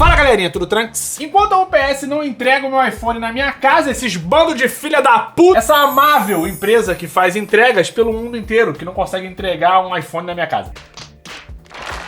Fala galerinha, tudo tranks? Enquanto a UPS não entrega o meu iPhone na minha casa, esses bandos de filha da puta, essa amável empresa que faz entregas pelo mundo inteiro, que não consegue entregar um iPhone na minha casa.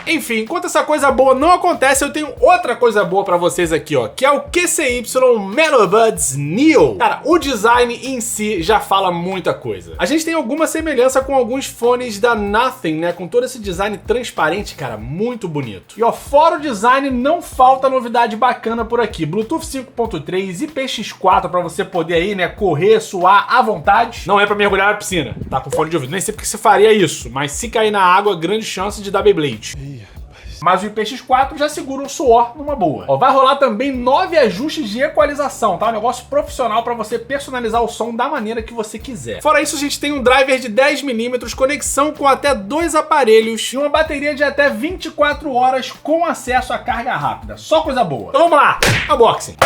Enfim, enquanto essa coisa boa não acontece, eu tenho outra coisa boa pra vocês aqui, ó, que é o QCY Melobuds Neo. Cara, o design em si já fala muita coisa. A gente tem alguma semelhança com alguns fones da Nothing, né, com todo esse design transparente, cara, muito bonito. E ó, fora o design, não falta novidade bacana por aqui. Bluetooth 5.3, IPX4 pra você poder aí, né, correr, suar à vontade. Não é pra mergulhar na piscina, tá com fone de ouvido. Nem sei porque você faria isso, mas se cair na água, grande chance de dar Beyblade. Mas o IPX4 já segura o suor numa boa. Ó, vai rolar também 9 ajustes de equalização, tá? Um negócio profissional para você personalizar o som da maneira que você quiser. Fora isso, a gente tem um driver de 10mm, conexão com até 2 aparelhos e uma bateria de até 24 horas com acesso à carga rápida. Só coisa boa. Então vamos lá, unboxing.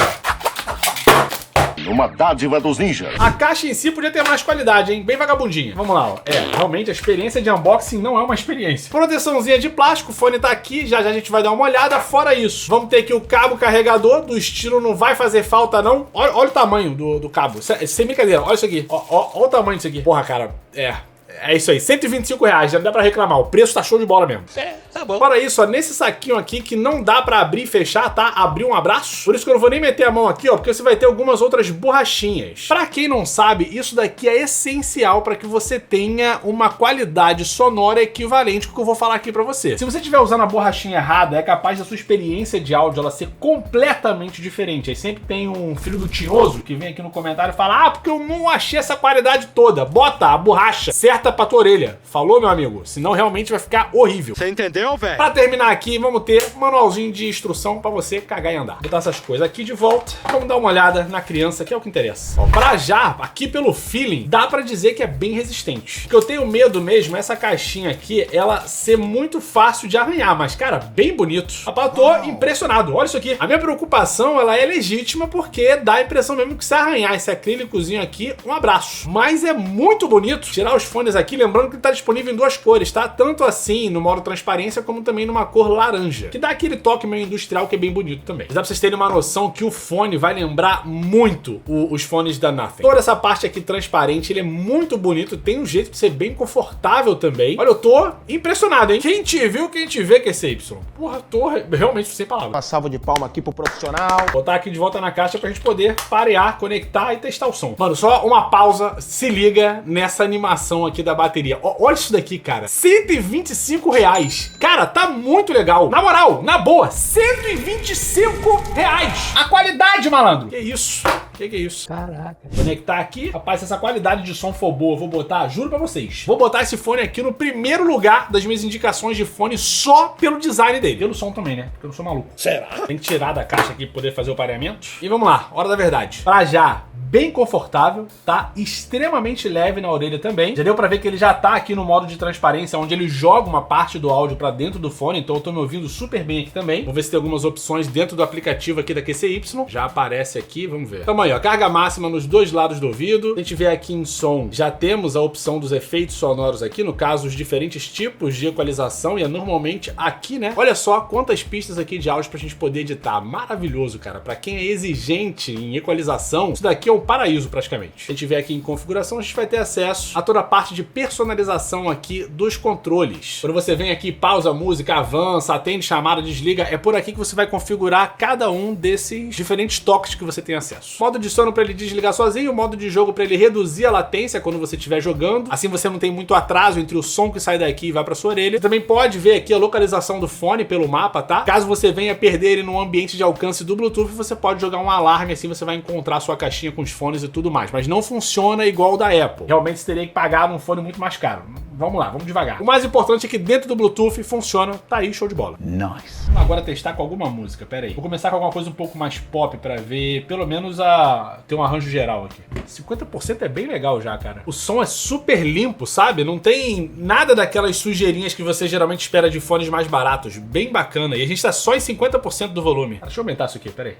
Uma dádiva dos ninjas. A caixa em si podia ter mais qualidade, hein? Bem vagabundinha. Vamos lá, ó. Realmente a experiência de unboxing não é uma experiência. Proteçãozinha de plástico, o fone tá aqui, já já a gente vai dar uma olhada. Fora isso, vamos ter aqui o cabo carregador, do estilo não vai fazer falta não. Olha o tamanho do cabo, sem brincadeira, olha isso aqui. Olha o tamanho disso aqui. Porra, cara, é isso aí, R$125, já não dá pra reclamar, o preço tá show de bola mesmo. Tá bom. Fora isso, ó, nesse saquinho aqui que não dá pra abrir e fechar, tá? Abrir um abraço. Por isso que eu não vou nem meter a mão aqui, ó, porque você vai ter algumas outras borrachinhas. Pra quem não sabe, isso daqui é essencial pra que você tenha uma qualidade sonora equivalente com o que eu vou falar aqui pra você. Se você estiver usando a borrachinha errada, é capaz da sua experiência de áudio ela ser completamente diferente. Aí sempre tem um filho do tinhoso que vem aqui no comentário e fala: ah, porque eu não achei essa qualidade toda. Bota a borracha certa pra tua orelha. Falou, meu amigo? Senão realmente vai ficar horrível. Você entendeu, velho? Pra terminar aqui, vamos ter um manualzinho de instrução pra você cagar e andar. Vou botar essas coisas aqui de volta. Vamos dar uma olhada na criança, que é o que interessa. Ó, pra já, aqui pelo feeling, dá pra dizer que é bem resistente. O que eu tenho medo mesmo é essa caixinha aqui, ela ser muito fácil de arranhar. Mas, cara, bem bonito. Rapaz, eu tô impressionado. Olha isso aqui. A minha preocupação, ela é legítima porque dá a impressão mesmo que se arranhar esse acrílicozinho aqui, um abraço. Mas é muito bonito. Tirar os fones aqui, lembrando que tá disponível em 2 cores, tá? Tanto assim no modo transparência, como também numa cor laranja, que dá aquele toque meio industrial que é bem bonito também. Mas dá pra vocês terem uma noção que o fone vai lembrar muito os fones da Nothing. Toda essa parte aqui transparente, ele é muito bonito, tem um jeito de ser bem confortável também. Olha, eu tô impressionado, hein? Quem te viu, quem te vê, QCY. Porra, tô realmente sem palavras. Uma salva de palma aqui pro profissional. Vou botar aqui de volta na caixa pra gente poder parear, conectar e testar o som. Mano, só uma pausa, se liga nessa animação aqui da bateria. Olha isso daqui, cara. R$125. Cara, tá muito legal. Na moral, na boa, R$125. A qualidade, malandro. Que isso? Que é isso? Caraca. Conectar aqui. Rapaz, se essa qualidade de som for boa, eu vou botar, juro pra vocês, vou botar esse fone aqui no primeiro lugar das minhas indicações de fone só pelo design dele. Pelo som também, né? Porque eu não sou maluco. Será? Tem que tirar da caixa aqui pra poder fazer o pareamento. E vamos lá, hora da verdade. Pra já, bem confortável, tá? Extremamente leve na orelha também. Já deu pra ver que ele já tá aqui no modo de transparência, onde ele joga uma parte do áudio pra dentro do fone, então eu tô me ouvindo super bem aqui também. Vou ver se tem algumas opções dentro do aplicativo aqui da QCY. Já aparece aqui, vamos ver. Tamo aí, ó, carga máxima nos 2 lados do ouvido. Se a gente vier aqui em som, já temos a opção dos efeitos sonoros aqui, no caso, os diferentes tipos de equalização, e é normalmente aqui, né? Olha só quantas pistas aqui de áudio pra gente poder editar. Maravilhoso, cara. Pra quem é exigente em equalização, isso daqui é um paraíso praticamente. Se a gente vier aqui em configuração, a gente vai ter acesso a toda a parte de personalização aqui dos controles. Quando você vem aqui, pausa a música, avança, atende chamada, desliga, é por aqui que você vai configurar cada um desses diferentes toques que você tem acesso. Modo de sono para ele desligar sozinho, modo de jogo para ele reduzir a latência quando você estiver jogando, assim você não tem muito atraso entre o som que sai daqui e vai para sua orelha. Você também pode ver aqui a localização do fone pelo mapa, tá? Caso você venha perder ele no ambiente de alcance do Bluetooth, você pode jogar um alarme, assim você vai encontrar a sua caixinha com os fones e tudo mais, mas não funciona igual o da Apple. Realmente você teria que pagar num fone muito mais caro. Vamos lá, vamos devagar. O mais importante é que dentro do Bluetooth funciona, tá aí, show de bola. Nice. Vamos agora testar com alguma música, pera aí. Vou começar com alguma coisa um pouco mais pop pra ver, pelo menos ter um arranjo geral aqui. 50% é bem legal já, cara. O som é super limpo, sabe? Não tem nada daquelas sujeirinhas que você geralmente espera de fones mais baratos. Bem bacana. E a gente tá só em 50% do volume. Deixa eu aumentar isso aqui, pera aí.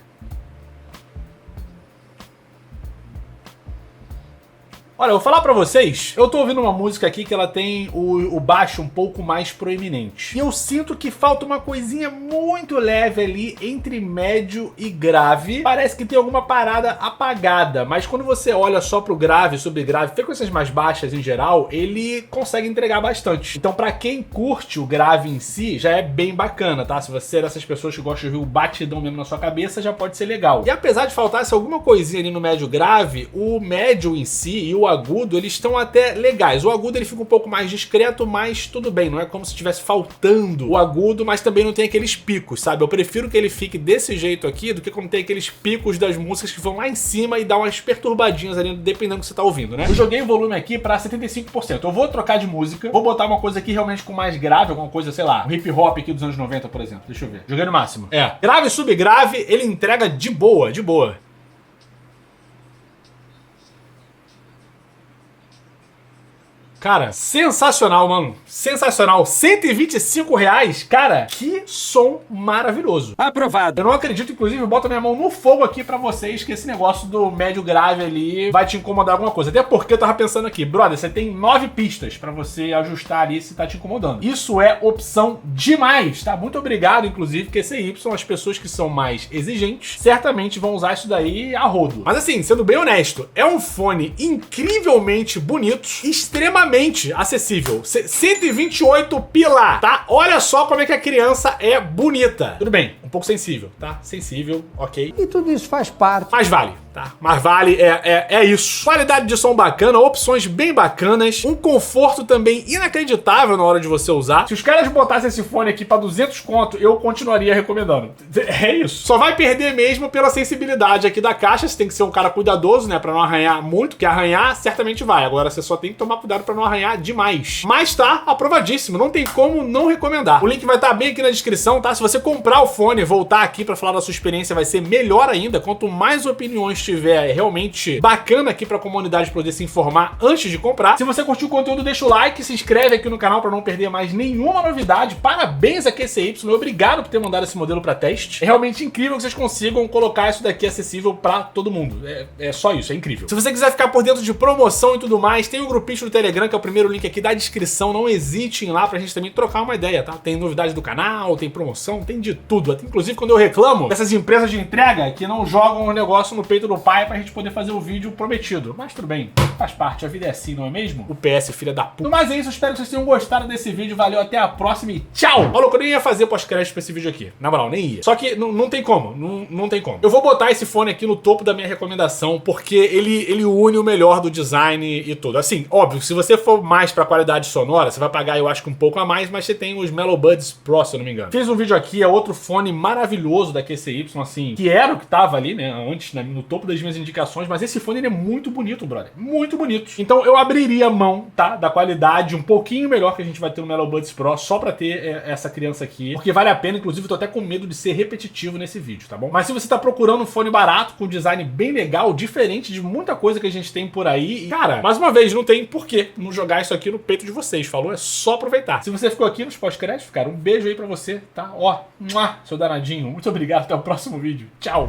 Olha, eu vou falar pra vocês, eu tô ouvindo uma música aqui que ela tem o baixo um pouco mais proeminente. E eu sinto que falta uma coisinha muito leve ali entre médio e grave. Parece que tem alguma parada apagada, mas quando você olha só pro grave, subgrave, frequências mais baixas em geral, ele consegue entregar bastante. Então pra quem curte o grave em si, já é bem bacana, tá? Se você é dessas pessoas que gostam de ouvir o batidão mesmo na sua cabeça, já pode ser legal. E apesar de faltar alguma coisinha ali no médio grave, o médio em si e o agudo, eles estão até legais. O agudo ele fica um pouco mais discreto, mas tudo bem, não é como se estivesse faltando o agudo, mas também não tem aqueles picos, sabe? Eu prefiro que ele fique desse jeito aqui do que quando tem aqueles picos das músicas que vão lá em cima e dá umas perturbadinhas ali, dependendo do que você tá ouvindo, né? Eu joguei o volume aqui pra 75%. Eu vou trocar de música, vou botar uma coisa aqui realmente com mais grave, alguma coisa, sei lá, um hip hop aqui dos anos 90, por exemplo. Deixa eu ver. Joguei no máximo. Grave e subgrave, ele entrega de boa, de boa. Cara, sensacional, mano. Sensacional. R$125, cara, que som maravilhoso. Aprovado. Eu não acredito, inclusive, eu boto minha mão no fogo aqui pra vocês que esse negócio do médio grave ali vai te incomodar alguma coisa. Até porque eu tava pensando aqui, brother, você tem 9 pistas pra você ajustar ali se tá te incomodando. Isso é opção demais, tá? Muito obrigado, inclusive, que QCY, as pessoas que são mais exigentes, certamente vão usar isso daí a rodo. Mas assim, sendo bem honesto, é um fone incrivelmente bonito, extremamente acessível. 128 pila, tá? Olha só como é que a criança é bonita. Tudo bem, um pouco sensível, tá? Sensível, ok. E tudo isso faz parte. Mas vale, tá? Mas vale, é isso. Qualidade de som bacana, opções bem bacanas, um conforto também inacreditável na hora de você usar. Se os caras botassem esse fone aqui pra 200 conto, eu continuaria recomendando. É isso. Só vai perder mesmo pela sensibilidade aqui da caixa. Você tem que ser um cara cuidadoso, né? Pra não arranhar muito, que arranhar certamente vai. Agora você só tem que tomar cuidado pra não arranhar demais. Mas tá aprovadíssimo, não tem como não recomendar. O link vai estar bem aqui na descrição, tá? Se você comprar o fone e voltar aqui pra falar da sua experiência, vai ser melhor ainda. Quanto mais opiniões tiver, é realmente bacana aqui pra comunidade poder se informar antes de comprar. Se você curtiu o conteúdo, deixa o like, se inscreve aqui no canal pra não perder mais nenhuma novidade. Parabéns a QCY, obrigado por ter mandado esse modelo pra teste. É realmente incrível que vocês consigam colocar isso daqui acessível pra todo mundo. É só isso, é incrível. Se você quiser ficar por dentro de promoção e tudo mais, tem o grupinho do Telegram, que é o primeiro link aqui da descrição. Não hesite em ir lá pra gente também trocar uma ideia, tá? Tem novidade do canal, tem promoção, tem de tudo. Até, inclusive, quando eu reclamo dessas empresas de entrega que não jogam o negócio no peito do pai pra gente poder fazer o vídeo prometido. Mas tudo bem, faz parte, a vida é assim, não é mesmo? O PS, filha da puta. Mas é isso, espero que vocês tenham gostado desse vídeo. Valeu, até a próxima e tchau! Olha, eu nem ia fazer pós-crédito pra esse vídeo aqui. Na moral, nem ia. Só que não tem como, não tem como. Eu vou botar esse fone aqui no topo da minha recomendação, porque ele une o melhor do design e tudo. Assim, óbvio, se você for mais pra qualidade sonora, você vai pagar, eu acho que um pouco a mais, mas você tem os Mellow Buds Pro, se eu não me engano. Fiz um vídeo aqui, é outro fone maravilhoso da QCY, assim, que era o que tava ali, né, antes, né, no topo das minhas indicações, mas esse fone, ele é muito bonito, brother. Muito bonito. Então eu abriria mão, tá, da qualidade um pouquinho melhor que a gente vai ter no Mellow Buds Pro, só pra ter essa criança aqui, porque vale a pena, inclusive eu tô até com medo de ser repetitivo nesse vídeo, tá bom? Mas se você tá procurando um fone barato, com design bem legal, diferente de muita coisa que a gente tem por aí, e, cara, mais uma vez, não tem por que não jogar isso aqui no peito de vocês, falou? É só aproveitar. Se você ficou aqui nos pós-créditos, cara, um beijo aí pra você, tá? Ó, seu danadinho, muito obrigado, até o próximo vídeo. Tchau!